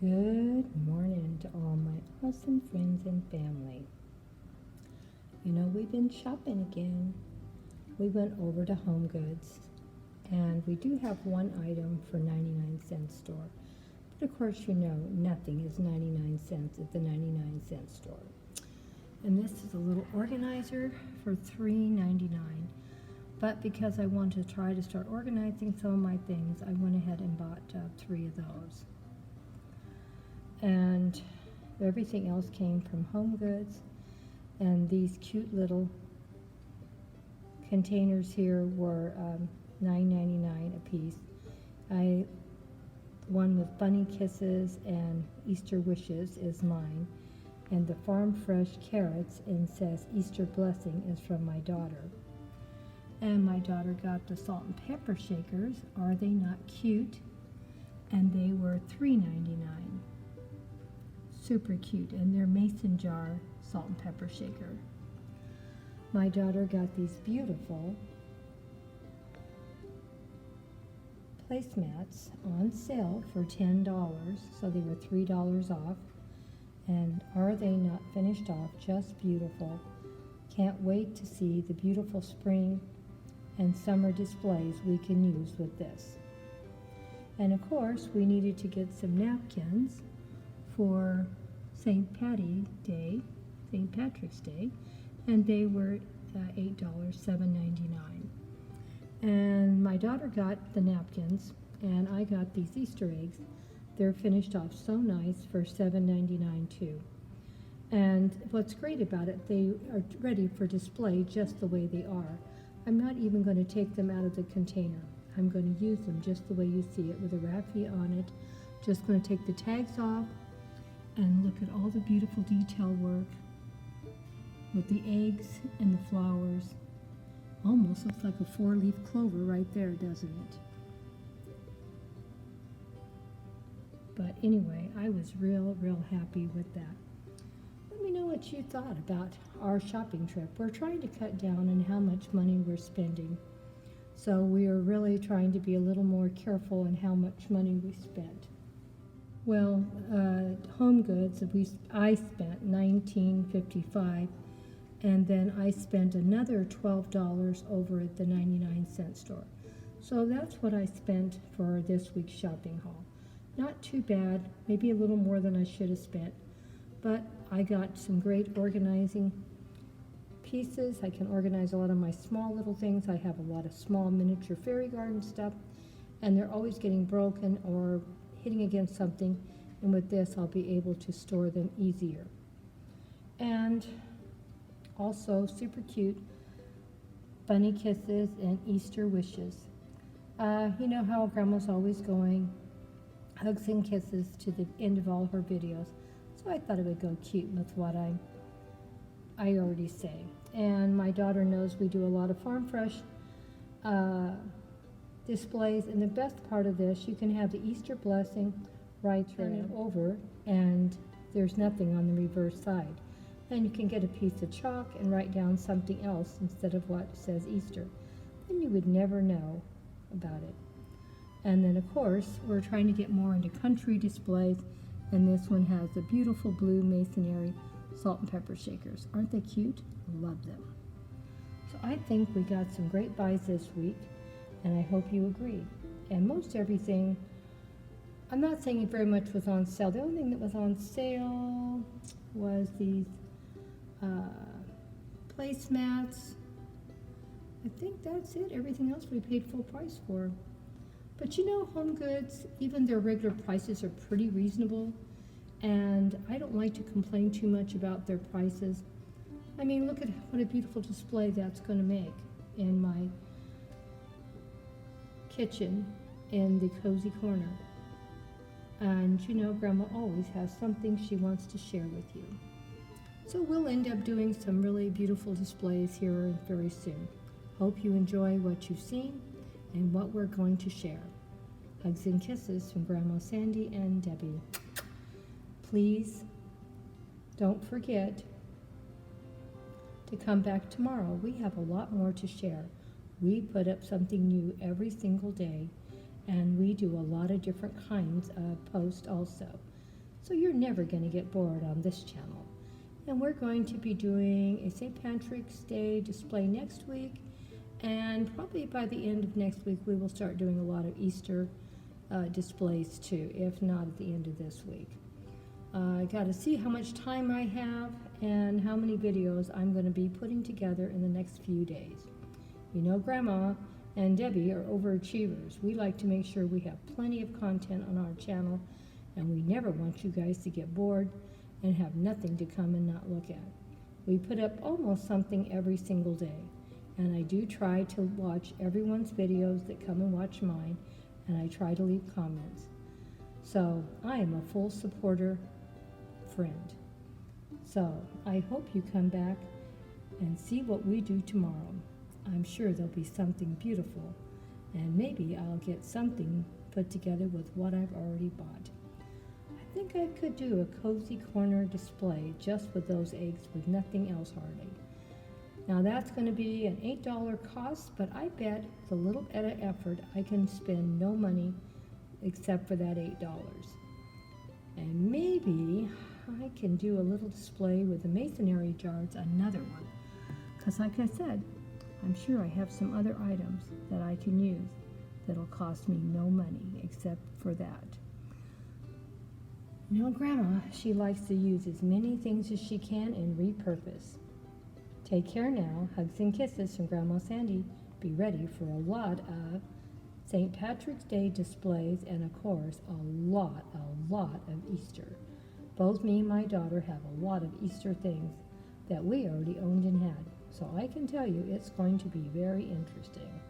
Good morning to all my awesome friends and family. You know, we've been shopping again. We went over to HomeGoods, and we do have one item for 99-cent store. But of course, you know, nothing is 99 cents at the 99-cent store. And this is a little organizer for $3.99. But because I wanted to try to start organizing some of my things, I went ahead and bought 3 of those. And everything else came from HomeGoods, and these cute little containers here were $9.99 a piece. One with bunny kisses and Easter wishes is mine, and the farm fresh carrots and says Easter blessing is from my daughter. And my daughter got the salt and pepper shakers. Are they not cute? And they were $3.99. Super cute, and they're mason jar salt and pepper shaker. My daughter got these beautiful placemats on sale for $10, so they were $3 off. And are they not finished off? Just beautiful. Can't wait to see the beautiful spring and summer displays we can use with this. And of course, we needed to get some napkins for St. Patrick's Day, and they were $8, $7.99. And my daughter got the napkins, and I got these Easter eggs. They're finished off so nice for $7.99 too. And what's great about it, they are ready for display just the way they are. I'm not even going to take them out of the container. I'm going to use them just the way you see it, with a raffia on it. Just going to take the tags off and look at all the beautiful detail work with the eggs and the flowers. Almost looks like a 4-leaf clover right there, doesn't it? But anyway, I was real happy with that. Let me know what you thought about our shopping trip. We're trying to cut down on how much money we're spending. So we are really trying to be a little more careful in how much money we spent. Well, HomeGoods, I spent $19.55, and then I spent another $12 over at the 99-cent store. So that's what I spent for this week's shopping haul. Not too bad, maybe a little more than I should have spent, but I got some great organizing pieces. I can organize a lot of my small little things. I have a lot of small miniature fairy garden stuff, and they're always getting broken or hitting against something, and with this I'll be able to store them easier. And also super cute bunny kisses and Easter wishes. You know how Grandma's always going hugs and kisses to the end of all her videos, so I thought it would go cute with what I already say. And my daughter knows we do a lot of farm fresh displays, and the best part of this, you can have the Easter blessing right there. Turn it over, and there's nothing on the reverse side. And you can get a piece of chalk and write down something else instead of what says Easter. Then you would never know about it. And then of course, we're trying to get more into country displays, and this one has the beautiful blue masonry salt and pepper shakers. Aren't they cute? Love them. So I think we got some great buys this week, and I hope you agree. And most everything, I'm not saying very much was on sale. The only thing that was on sale was these placemats. I think that's it. Everything else we paid full price for. But you know, HomeGoods, even their regular prices are pretty reasonable, and I don't like to complain too much about their prices. I mean, look at what a beautiful display that's going to make in my kitchen in the cozy corner. And you know, Grandma always has something she wants to share with you. So we'll end up doing some really beautiful displays here very soon. Hope you enjoy what you've seen and what we're going to share. Hugs and kisses from Grandma Sandy and Debbie. Please don't forget to come back tomorrow. We have a lot more to share. We put up something new every single day, and we do a lot of different kinds of posts also. So you're never going to get bored on this channel. And we're going to be doing a St. Patrick's Day display next week, and probably by the end of next week we will start doing a lot of Easter displays too, if not at the end of this week. I got to see how much time I have and how many videos I'm going to be putting together in the next few days. You know, Grandma and Debbie are overachievers. We like to make sure we have plenty of content on our channel, and we never want you guys to get bored and have nothing to come and not look at. We put up almost something every single day, and I do try to watch everyone's videos that come and watch mine, and I try to leave comments. So I am a full supporter friend. So I hope you come back and see what we do tomorrow. I'm sure there'll be something beautiful, and maybe I'll get something put together with what I've already bought. I think I could do a cozy corner display just with those eggs with nothing else hardly. Now that's going to be an $8 cost, but I bet with a little bit of effort I can spend no money except for that $8. And maybe I can do a little display with the masonry jars, another one. Because like I said, I'm sure I have some other items that I can use that'll cost me no money except for that. You know, Grandma, she likes to use as many things as she can and repurpose. Take care now. Hugs and kisses from Grandma Sandy. Be ready for a lot of St. Patrick's Day displays and, of course, a lot of Easter. Both me and my daughter have a lot of Easter things that we already owned and had. So I can tell you it's going to be very interesting.